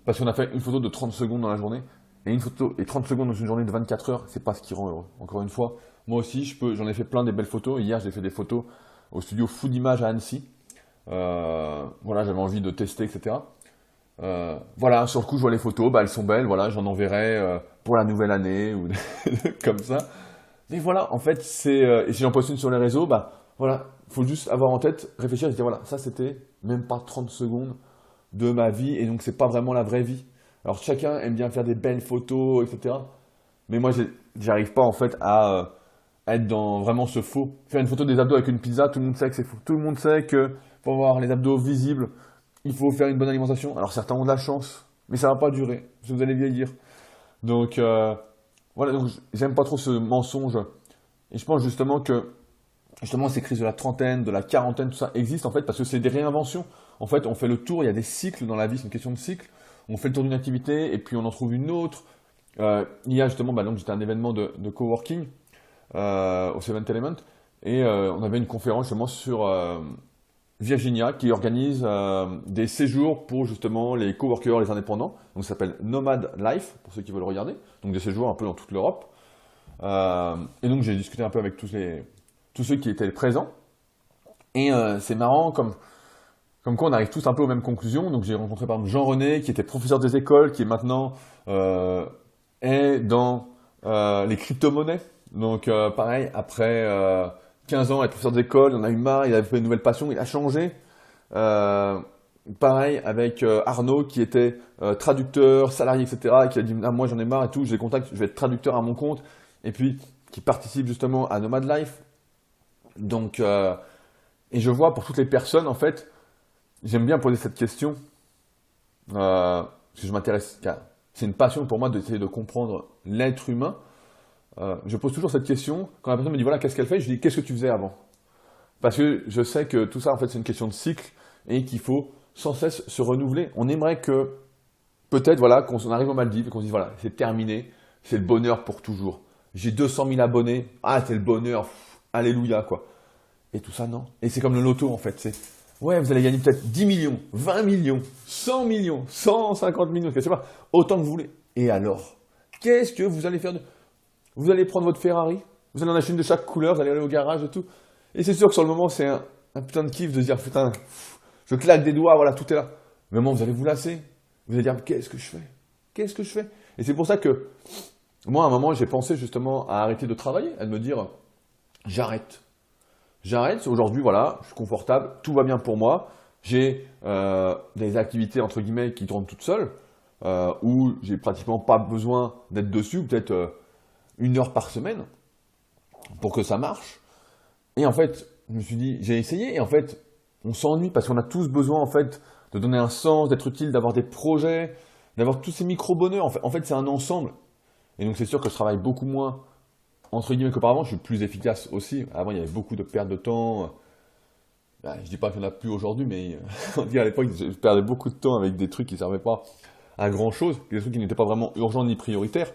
parce qu'on a fait une photo de 30 secondes dans la journée et une photo et 30 secondes dans une journée de 24 heures, c'est pas ce qui rend heureux. Encore une fois, moi aussi, j'en ai fait plein des belles photos. Hier, j'ai fait des photos au studio Food Image à Annecy. Voilà, j'avais envie de tester, etc. Voilà, sur le coup, je vois les photos, bah, elles sont belles, voilà, j'en enverrai pour la nouvelle année ou comme ça. Mais voilà, en fait, et si j'en poste une sur les réseaux, bah voilà, faut juste avoir en tête, réfléchir et se dire voilà, ça c'était même pas 30 secondes de ma vie et donc c'est pas vraiment la vraie vie. Alors chacun aime bien faire des belles photos, etc. Mais moi, j'arrive pas en fait à être dans vraiment ce faux. Faire une photo des abdos avec une pizza, tout le monde sait que c'est faux. Tout le monde sait que pour avoir les abdos visibles, il faut faire une bonne alimentation. Alors certains ont de la chance, mais ça va pas durer, parce que vous allez vieillir. Donc voilà, donc j'aime pas trop ce mensonge. Et je pense justement que ces crises de la trentaine, de la quarantaine, tout ça existe en fait parce que c'est des réinventions. En fait, on fait le tour, il y a des cycles dans la vie, c'est une question de cycle. On fait le tour d'une activité et puis on en trouve une autre. Il y a justement, donc j'étais à un événement de coworking au Seventh Element et on avait une conférence justement sur Virginia qui organise des séjours pour justement les coworkers, les indépendants. Donc ça s'appelle Nomad Life pour ceux qui veulent regarder. Donc des séjours un peu dans toute l'Europe. Et donc j'ai discuté un peu avec tous ceux qui étaient présents. Et c'est marrant comme quoi on arrive tous un peu aux mêmes conclusions. Donc j'ai rencontré par exemple Jean-René qui était professeur des écoles, qui est maintenant est dans les crypto-monnaies. Donc pareil, après 15 ans à être professeur des écoles, il en a eu marre, il avait fait une nouvelle passion, il a changé. Pareil avec Arnaud qui était traducteur, salarié, etc. Et qui a dit ah, moi j'en ai marre et tout, je les contacte, je vais être traducteur à mon compte. Et puis qui participe justement à Nomad Life. Donc, et je vois pour toutes les personnes, en fait, j'aime bien poser cette question, parce que je m'intéresse, c'est une passion pour moi d'essayer de comprendre l'être humain. Je pose toujours cette question, quand la personne me dit voilà, qu'est-ce qu'elle fait, je dis qu'est-ce que tu faisais avant? Parce que je sais que tout ça, en fait, c'est une question de cycle et qu'il faut sans cesse se renouveler. On aimerait que, peut-être, voilà, qu'on arrive aux Maldives et qu'on se dise voilà, c'est terminé, c'est le bonheur pour toujours. J'ai 200 000 abonnés, ah, c'est le bonheur, alléluia, quoi. Et tout ça, non. Et c'est comme le loto, en fait. C'est, ouais, vous allez gagner peut-être 10 millions, 20 millions, 100 millions, 150 millions, je sais pas, autant que vous voulez. Et alors, qu'est-ce que vous allez faire de... Vous allez prendre votre Ferrari, vous allez en acheter une de chaque couleur, vous allez aller au garage et tout. Et c'est sûr que sur le moment, c'est un putain de kiff de se dire, putain, je claque des doigts, voilà, tout est là. Mais au moment, vous allez vous lasser. Vous allez dire, qu'est-ce que je fais? Qu'est-ce que je fais? Et c'est pour ça que, moi, à un moment, j'ai pensé justement à arrêter de travailler, à me dire, j'arrête. J'arrête, aujourd'hui, voilà, je suis confortable, tout va bien pour moi. J'ai des activités, entre guillemets, qui tournent toutes seules, où j'ai pratiquement pas besoin d'être dessus, peut-être 1 heure par semaine, pour que ça marche. Et en fait, je me suis dit, j'ai essayé, et en fait, on s'ennuie, parce qu'on a tous besoin, en fait, de donner un sens, d'être utile, d'avoir des projets, d'avoir tous ces micro-bonheurs. En fait, c'est un ensemble. Et donc c'est sûr que je travaille beaucoup moins, entre guillemets, qu'auparavant. Je suis plus efficace aussi. Avant, il y avait beaucoup de perte de temps. Je dis pas qu'il n'y en a plus aujourd'hui, mais on dit à l'époque, je perdais beaucoup de temps avec des trucs qui ne servaient pas à grand chose, des trucs qui n'étaient pas vraiment urgents ni prioritaires.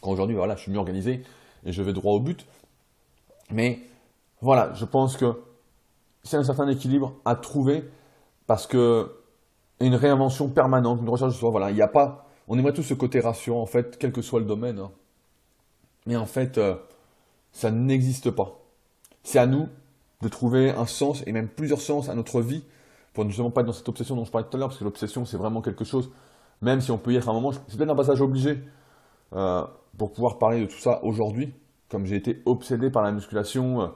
Quand aujourd'hui, voilà, je suis mieux organisé et je vais droit au but. Mais voilà, je pense que c'est un certain équilibre à trouver parce que une réinvention permanente, une recherche de soi, voilà, il n'y a pas, on aimerait tous ce côté rassurant en fait, quel que soit le domaine, hein. Mais en fait, ça n'existe pas. C'est à nous de trouver un sens et même plusieurs sens à notre vie pour ne justement pas être dans cette obsession dont je parlais tout à l'heure, parce que l'obsession c'est vraiment quelque chose, même si on peut y être à un moment, c'est peut-être un passage obligé euh, pour pouvoir parler de tout ça aujourd'hui, comme j'ai été obsédé par la musculation.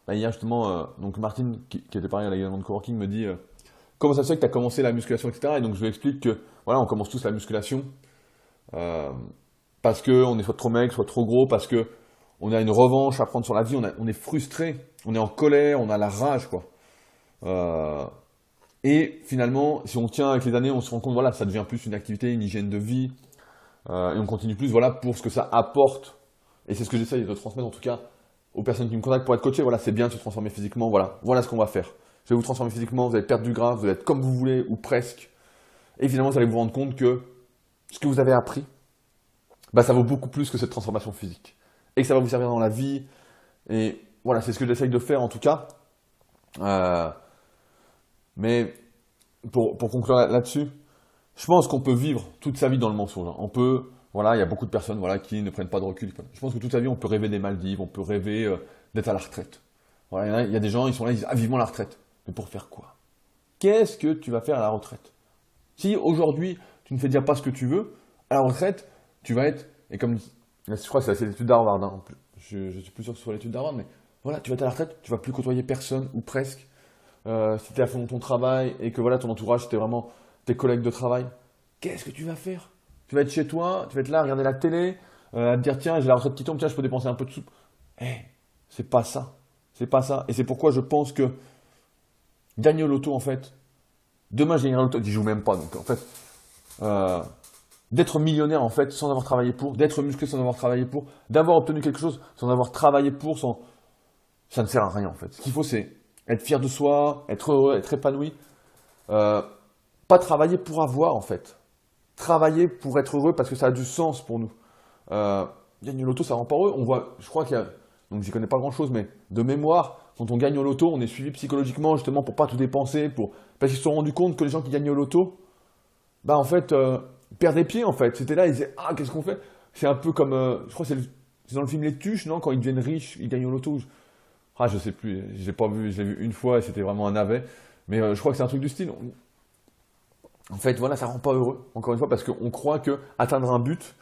Hier justement, donc Martine, qui était pareil à l'événement de coworking, me dit comment ça se fait que tu as commencé la musculation, etc. Et donc je lui explique que voilà, on commence tous la musculation euh, parce qu'on est soit trop maigre, soit trop gros, parce que on a une revanche à prendre sur la vie, on est frustré, on est en colère, on a la rage, quoi. Euh, et finalement, si on tient avec les années, on se rend compte, voilà, ça devient plus une activité, une hygiène de vie, et on continue plus, voilà, pour ce que ça apporte. Et c'est ce que j'essaye de transmettre, en tout cas, aux personnes qui me contactent pour être coachées. Voilà, c'est bien de se transformer physiquement, voilà ce qu'on va faire. Je vais vous transformer physiquement, vous allez perdre du gras, vous allez être comme vous voulez, ou presque. Et finalement, vous allez vous rendre compte que ce que vous avez appris, bah, ça vaut beaucoup plus que cette transformation physique. Et que ça va vous servir dans la vie. Et voilà, c'est ce que j'essaye de faire, en tout cas. Mais pour conclure là-dessus, je pense qu'on peut vivre toute sa vie dans le mensonge, hein. On peut, voilà, il y a beaucoup de personnes, voilà, qui ne prennent pas de recul. Je pense que toute sa vie, on peut rêver des Maldives, on peut rêver d'être à la retraite. Voilà, il y a des gens, ils sont là, ils disent, ah, vivement la retraite. Mais pour faire quoi? Qu'est-ce que tu vas faire à la retraite? Si aujourd'hui, tu ne fais déjà pas ce que tu veux, à la retraite, tu vas être, et comme, là, je crois que c'est l'étude d'Harvard, hein, je suis plus sûr que ce soit l'étude d'Harvard, mais voilà, tu vas être à la retraite, tu vas plus côtoyer personne, ou presque. Si tu es à fond dans ton travail, et que voilà, ton entourage, c'était vraiment tes collègues de travail, qu'est-ce que tu vas faire? Tu vas être chez toi, tu vas être là à regarder la télé, à te dire, tiens, j'ai la retraite qui tombe, tiens, je peux dépenser un peu de sous. Eh, c'est pas ça. C'est pas ça. Et c'est pourquoi je pense que gagner au loto, en fait, demain, je gagnerai au loto, j'y joue même pas. Donc, en fait, euh, d'être millionnaire, en fait, sans avoir travaillé pour, d'être musclé sans avoir travaillé pour, d'avoir obtenu quelque chose sans avoir travaillé pour, ça ne sert à rien, en fait. Ce qu'il faut, c'est être fier de soi, être heureux, être épanoui. Pas travailler pour avoir, en fait. Travailler pour être heureux parce que ça a du sens pour nous. Gagner au loto, ça rend pas heureux. On voit, je crois qu'il y a, donc j'y connais pas grand-chose, mais de mémoire, quand on gagne au loto, on est suivi psychologiquement justement pour pas tout dépenser, parce qu'ils se sont rendus compte que les gens qui gagnent au loto, bah en fait, perdent des pieds en fait. C'était là, ils disaient, ah, qu'est-ce qu'on fait? C'est un peu comme, je crois que c'est dans le film Les Tuches, non? Quand ils deviennent riches, ils gagnent au loto. Ah, je sais plus, j'ai pas vu, je l'ai vu une fois et c'était vraiment un navet. Mais je crois que c'est un truc du style. En fait, voilà, ça rend pas heureux, encore une fois, parce qu'on croit que atteindre un but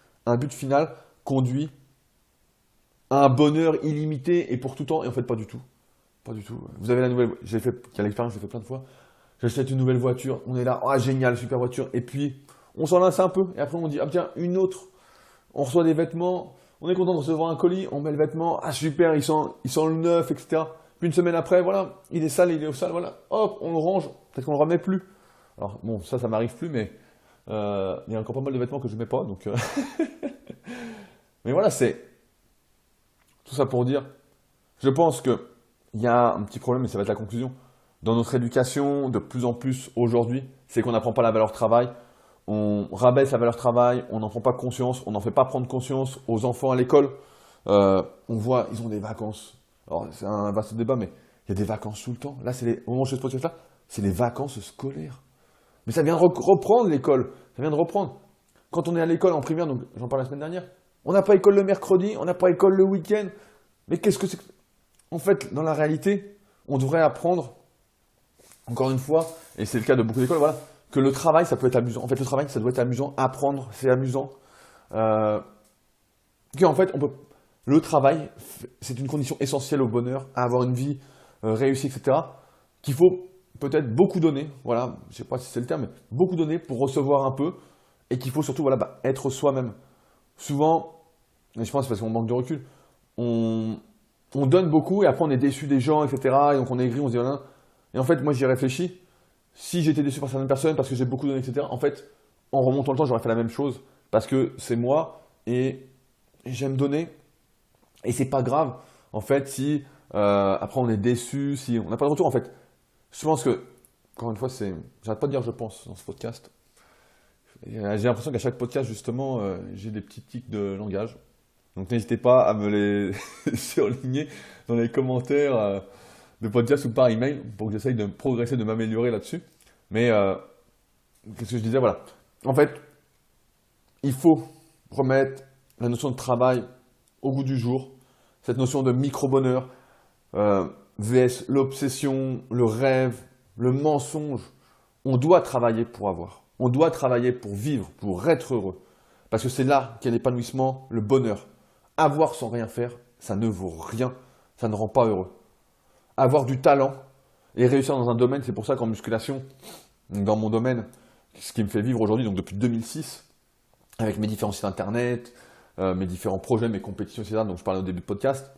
final, conduit à un bonheur illimité et pour tout temps, et en fait, pas du tout. Pas du tout. Vous avez la nouvelle, j'ai fait, quelle expérience, j'ai fait plein de fois. J'achète une nouvelle voiture, on est là, ah génial, super voiture, et puis on s'en lasse un peu, et après on dit, ah tiens, une autre. On reçoit des vêtements, on est content de recevoir un colis, on met le vêtement, ah super, il sent le neuf, etc. Puis une semaine après, voilà, il est sale, il est au sale, voilà, hop, on le range, peut-être qu'on le remet plus. Alors bon, ça m'arrive plus, mais il y a encore pas mal de vêtements que je mets pas, donc. Mais voilà, c'est tout ça pour dire, je pense qu'il y a un petit problème, et ça va être la conclusion, dans notre éducation, de plus en plus aujourd'hui, c'est qu'on n'apprend pas la valeur travail, on rabaisse la valeur travail, on n'en prend pas conscience, on n'en fait pas prendre conscience aux enfants à l'école. On voit, ils ont des vacances. Alors, c'est un vaste débat, mais il y a des vacances tout le temps. Là, au moment où je fais ce podcast-là, c'est les vacances scolaires. Mais ça vient de reprendre l'école. Ça vient de reprendre. Quand on est à l'école en primaire, donc j'en parlais la semaine dernière, on n'a pas école le mercredi, on n'a pas école le week-end. Mais qu'est-ce que c'est que... En fait, dans la réalité, on devrait apprendre, encore une fois, et c'est le cas de beaucoup d'écoles, voilà, que le travail, ça peut être amusant. En fait, le travail, ça doit être amusant. Apprendre, c'est amusant. En fait, le travail, c'est une condition essentielle au bonheur, à avoir une vie réussie, etc. Qu'il faut peut-être beaucoup donner, voilà, je ne sais pas si c'est le terme, mais beaucoup donner pour recevoir un peu, et qu'il faut surtout voilà, être soi-même. Souvent, et je pense que c'est parce qu'on manque de recul, on donne beaucoup et après on est déçu des gens, etc. Et donc on est aigri, on se dit voilà. Et en fait, moi j'y réfléchis. Si j'étais déçu par certaines personnes parce que j'ai beaucoup donné, etc. En fait, en remontant le temps, j'aurais fait la même chose parce que c'est moi et j'aime donner. Et c'est pas grave, en fait, si après on est déçu, si on n'a pas de retour, en fait. Je pense que, encore une fois, j'arrête pas de dire je pense dans ce podcast. Et, j'ai l'impression qu'à chaque podcast, justement, j'ai des petits tics de langage. Donc n'hésitez pas à me les surligner dans les commentaires de podcast ou par email pour que j'essaye de progresser, de m'améliorer là-dessus. Mais qu'est-ce que je disais? Voilà. En fait, il faut remettre la notion de travail au goût du jour. Cette notion de micro-bonheur, vs l'obsession, le rêve, le mensonge. On doit travailler pour avoir. On doit travailler pour vivre, pour être heureux. Parce que c'est là qu'est l'épanouissement, le bonheur. Avoir sans rien faire, ça ne vaut rien. Ça ne rend pas heureux. Avoir du talent et réussir dans un domaine, c'est pour ça qu'en musculation, dans mon domaine, ce qui me fait vivre aujourd'hui, donc depuis 2006, avec mes différents sites internet, mes différents projets, mes compétitions, etc., dont je parlais au début de podcast,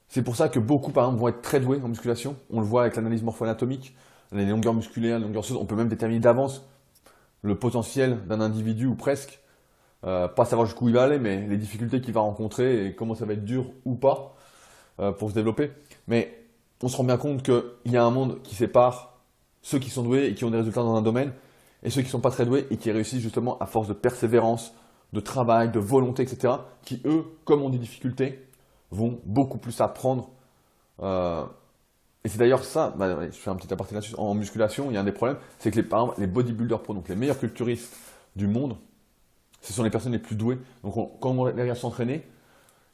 c'est pour ça que beaucoup, par exemple, vont être très doués en musculation. On le voit avec l'analyse morpho-anatomique, les longueurs musculaires, les longueurs osseuses. On peut même déterminer d'avance le potentiel d'un individu ou presque. Pas savoir jusqu'où il va aller, mais les difficultés qu'il va rencontrer et comment ça va être dur ou pas pour se développer. Mais on se rend bien compte qu'il y a un monde qui sépare ceux qui sont doués et qui ont des résultats dans un domaine et ceux qui ne sont pas très doués et qui réussissent justement à force de persévérance, de travail, de volonté, etc. qui, eux, comme ont des difficultés, vont beaucoup plus apprendre. Et c'est d'ailleurs ça, je fais un petit aparté là-dessus, en musculation, il y a un des problèmes, c'est que par exemple, les bodybuilders pro, donc les meilleurs culturistes du monde, ce sont les personnes les plus douées. Donc quand on les regarde s'entraîner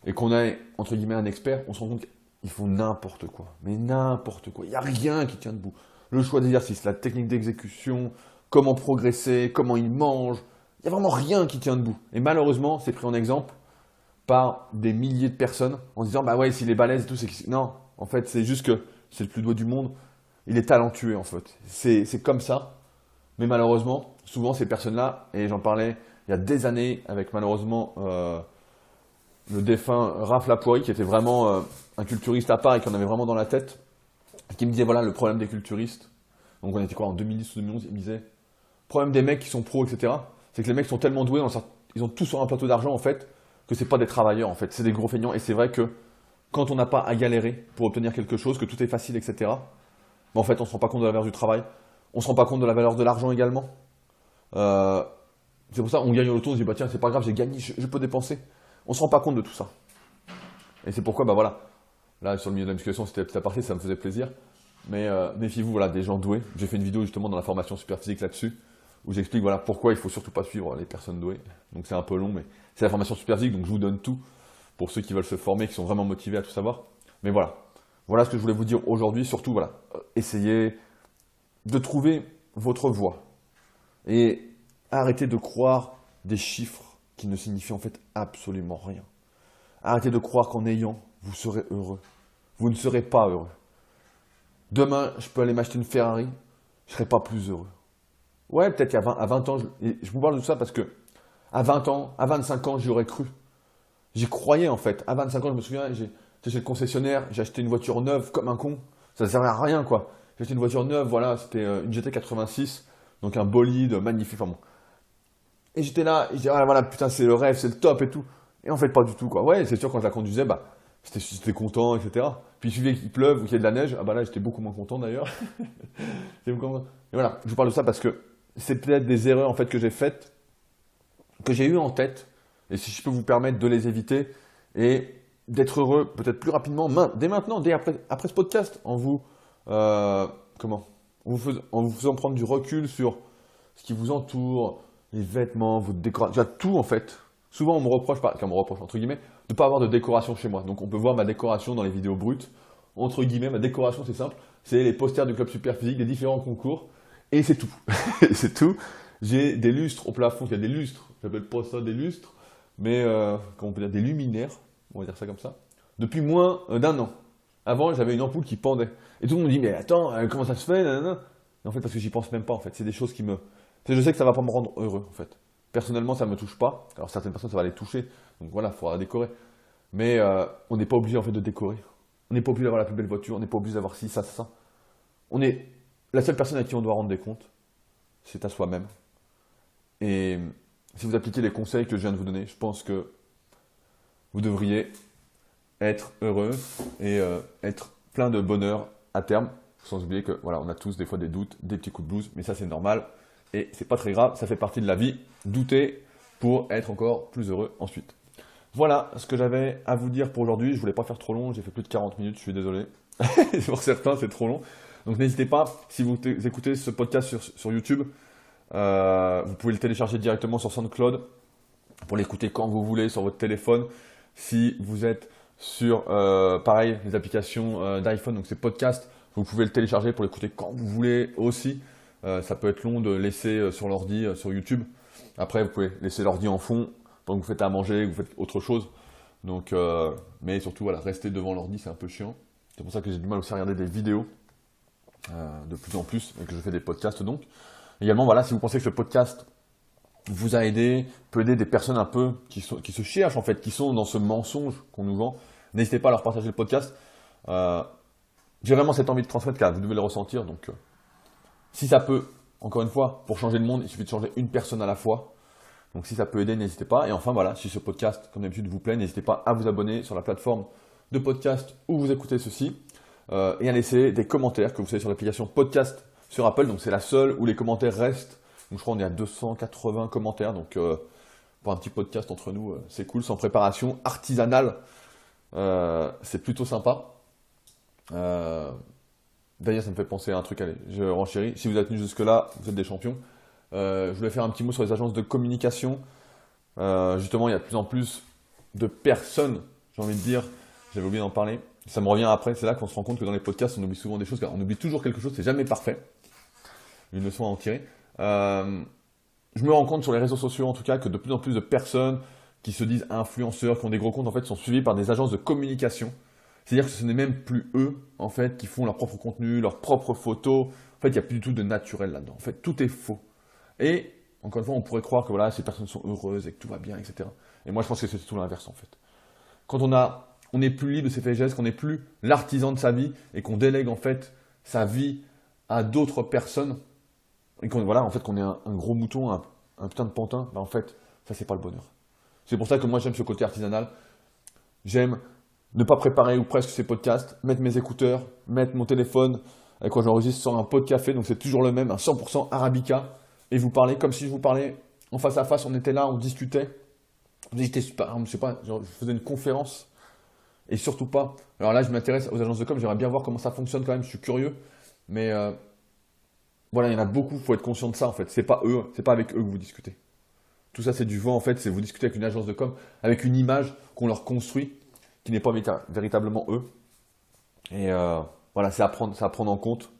et qu'on a, entre guillemets, un expert, on se rend compte qu'ils font n'importe quoi. Mais n'importe quoi. Il n'y a rien qui tient debout. Le choix d'exercice, la technique d'exécution, comment progresser, comment ils mangent, il n'y a vraiment rien qui tient debout. Et malheureusement, c'est pris en exemple par des milliers de personnes en se disant bah ouais, s'il est balèze et tout, c'est que... Non, en fait, c'est juste que c'est le plus doué du monde. Il est talentueux, en fait. C'est comme ça. Mais malheureusement, souvent, ces personnes-là, et j'en parlais il y a des années avec malheureusement le défunt Raph Lapoiri, qui était vraiment un culturiste à part et qui en avait vraiment dans la tête, qui me disait voilà le problème des culturistes. Donc on était quoi en 2010 ou 2011, il me disait le problème des mecs qui sont pros, etc. C'est que les mecs sont tellement doués, ils ont tout sur un plateau d'argent en fait, que c'est pas des travailleurs en fait, c'est des gros feignants. Et c'est vrai que quand on n'a pas à galérer pour obtenir quelque chose, que tout est facile, etc. Mais en fait on se rend pas compte de la valeur du travail, on se rend pas compte de la valeur de l'argent également. C'est pour ça on gagne au loto, on se dit bah tiens c'est pas grave, j'ai gagné, je peux dépenser. On se rend pas compte de tout ça. Et c'est pourquoi bah voilà, là sur le milieu de la musculation c'était petit aparté, ça me faisait plaisir. Mais méfiez-vous voilà, des gens doués. J'ai fait une vidéo justement dans la formation Superphysique là-dessus, où j'explique voilà, pourquoi il faut surtout pas suivre les personnes douées. Donc c'est un peu long, mais c'est la formation Superphysique, donc je vous donne tout pour ceux qui veulent se former, qui sont vraiment motivés à tout savoir. Mais voilà, voilà ce que je voulais vous dire aujourd'hui. Surtout voilà, essayez de trouver votre voie. Et arrêtez de croire des chiffres qui ne signifient en fait absolument rien. Arrêtez de croire qu'en ayant, vous serez heureux. Vous ne serez pas heureux. Demain, je peux aller m'acheter une Ferrari, je ne serai pas plus heureux. Ouais, peut-être à 20 ans, je vous parle de ça parce que à 20 ans, à 25 ans, j'y aurais cru. J'y croyais en fait. À 25 ans, je me souviens, j'étais chez le concessionnaire, j'ai acheté une voiture neuve comme un con. Ça ne servait à rien quoi. J'ai acheté une voiture neuve, voilà, c'était une GT86, donc un bolide magnifique. Enfin bon. Et j'étais là, et je disais, ah, voilà, putain, c'est le rêve, c'est le top et tout. Et en fait, pas du tout, quoi. Ouais, c'est sûr, quand je la conduisais, bah, j'étais content, etc. Puis il suffisait qu'il pleuve ou qu'il y ait de la neige, ah bah là, j'étais beaucoup moins content d'ailleurs. Et voilà, je vous parle de ça parce que c'est peut-être des erreurs, en fait, que j'ai faites, que j'ai eues en tête, et si je peux vous permettre de les éviter, et d'être heureux, peut-être plus rapidement, dès maintenant, dès après ce podcast, en vous, en vous faisant prendre du recul sur ce qui vous entoure, les vêtements, votre décoration, tout en fait. Souvent on me reproche, entre guillemets, de ne pas avoir de décoration chez moi. Donc on peut voir ma décoration dans les vidéos brutes. Entre guillemets, ma décoration c'est simple, c'est les posters du club Superphysique, des différents concours, et c'est tout. C'est tout. J'ai des lustres au plafond, il y a des lustres, j'appelle pas ça des lustres, mais comment on peut dire, des luminaires, on va dire ça comme ça, depuis moins d'un an. Avant j'avais une ampoule qui pendait. Et tout le monde me dit, mais attends, comment ça se fait nanana. Et en fait parce que j'y pense même pas en fait, c'est des choses qui me... Je sais que ça va pas me rendre heureux, en fait. Personnellement, ça ne me touche pas. Alors, certaines personnes, ça va les toucher. Donc voilà, il faudra décorer. Mais on n'est pas obligé, en fait, de décorer. On n'est pas obligé d'avoir la plus belle voiture. On n'est pas obligé d'avoir ci, ça, ça. La seule personne à qui on doit rendre des comptes, c'est à soi-même. Et si vous appliquez les conseils que je viens de vous donner, je pense que vous devriez être heureux et être plein de bonheur à terme, sans oublier que voilà, on a tous des fois des doutes, des petits coups de blues, mais ça c'est normal et c'est pas très grave, ça fait partie de la vie, douter pour être encore plus heureux ensuite. Voilà ce que j'avais à vous dire pour aujourd'hui. Je voulais pas faire trop long, j'ai fait plus de 40 minutes, je suis désolé. Pour certains, c'est trop long. Donc n'hésitez pas, si vous écoutez ce podcast sur YouTube, vous pouvez le télécharger directement sur SoundCloud pour l'écouter quand vous voulez sur votre téléphone. Si vous êtes sur, pareil, les applications d'iPhone, donc c'est podcast, vous pouvez le télécharger pour l'écouter quand vous voulez aussi. Ça peut être long de laisser sur l'ordi, sur YouTube. Après, vous pouvez laisser l'ordi en fond pendant que vous faites à manger, que vous faites autre chose. Donc, mais surtout, voilà, rester devant l'ordi, c'est un peu chiant. C'est pour ça que j'ai du mal aussi à regarder des vidéos de plus en plus et que je fais des podcasts donc. Également, voilà, si vous pensez que ce podcast vous a aidé, peut aider des personnes un peu qui se cherchent en fait, qui sont dans ce mensonge qu'on nous vend, n'hésitez pas à leur partager le podcast. J'ai vraiment cette envie de transmettre car vous devez le ressentir. Donc, si ça peut, encore une fois, pour changer le monde, il suffit de changer une personne à la fois. Donc si ça peut aider, n'hésitez pas. Et enfin voilà, si ce podcast, comme d'habitude, vous plaît, n'hésitez pas à vous abonner sur la plateforme de podcast où vous écoutez ceci et à laisser des commentaires que vous savez sur l'application podcast sur Apple. Donc c'est la seule où les commentaires restent. Donc je crois qu'on est à 280 commentaires. Donc pour un petit podcast entre nous, c'est cool, sans préparation artisanale. C'est plutôt sympa. D'ailleurs, ça me fait penser à un truc, allez, je renchéris. Si vous êtes venus jusque-là, vous êtes des champions. Je voulais faire un petit mot sur les agences de communication. Justement, il y a de plus en plus de personnes, j'ai envie de dire, j'avais oublié d'en parler. Ça me revient après, c'est là qu'on se rend compte que dans les podcasts, on oublie souvent des choses, car on oublie toujours quelque chose, c'est jamais parfait. Une leçon à en tirer. Je me rends compte sur les réseaux sociaux, en tout cas, que de plus en plus de personnes qui se disent influenceurs, qui ont des gros comptes, en fait, sont suivis par des agences de communication. C'est-à-dire que ce n'est même plus eux, en fait, qui font leur propre contenu, leurs propres photos. En fait, il n'y a plus du tout de naturel là-dedans. En fait, tout est faux. Et, encore une fois, on pourrait croire que voilà, ces personnes sont heureuses et que tout va bien, etc. Et moi, je pense que c'est tout l'inverse, en fait. Quand on n'est plus libre de ses faits et gestes, qu'on n'est plus l'artisan de sa vie et qu'on délègue, en fait, sa vie à d'autres personnes, et qu'on voilà, en fait, qu'on est un gros mouton, un putain de pantin, ben, en fait, ça, c'est pas le bonheur. C'est pour ça que moi, j'aime ce côté artisanal. J'aime ne pas préparer ou presque ces podcasts, mettre mes écouteurs, mettre mon téléphone avec quoi j'enregistre sur un pot de café, donc c'est toujours le même, un 100% Arabica, et vous parlez comme si je vous parlais en face à face, on était là, on discutait. J'étais, je sais pas, genre, je faisais une conférence, et surtout pas. Alors là, je m'intéresse aux agences de com, j'aimerais bien voir comment ça fonctionne quand même, je suis curieux, mais voilà, il y en a beaucoup, il faut être conscient de ça en fait, c'est pas eux, c'est pas avec eux que vous discutez. Tout ça, c'est du vent en fait, c'est vous discutez avec une agence de com, avec une image qu'on leur construit, qui n'est pas véritablement eux. Et voilà, c'est à prendre en compte.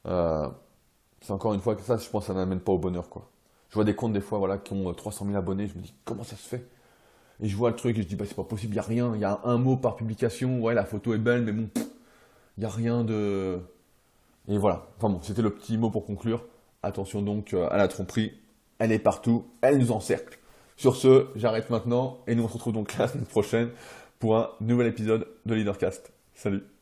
C'est encore une fois que ça, je pense, ça n'amène pas au bonheur, quoi. Je vois des comptes des fois, voilà, qui ont 300 000 abonnés, je me dis, comment ça se fait? Et je vois le truc et je dis, bah, c'est pas possible, il n'y a rien, il y a un mot par publication, ouais, la photo est belle, mais bon, il n'y a rien de... Et voilà, enfin bon, c'était le petit mot pour conclure. Attention donc à la tromperie, elle est partout, elle nous encercle. Sur ce, j'arrête maintenant et nous on se retrouve donc la semaine prochaine pour un nouvel épisode de Leadercast. Salut!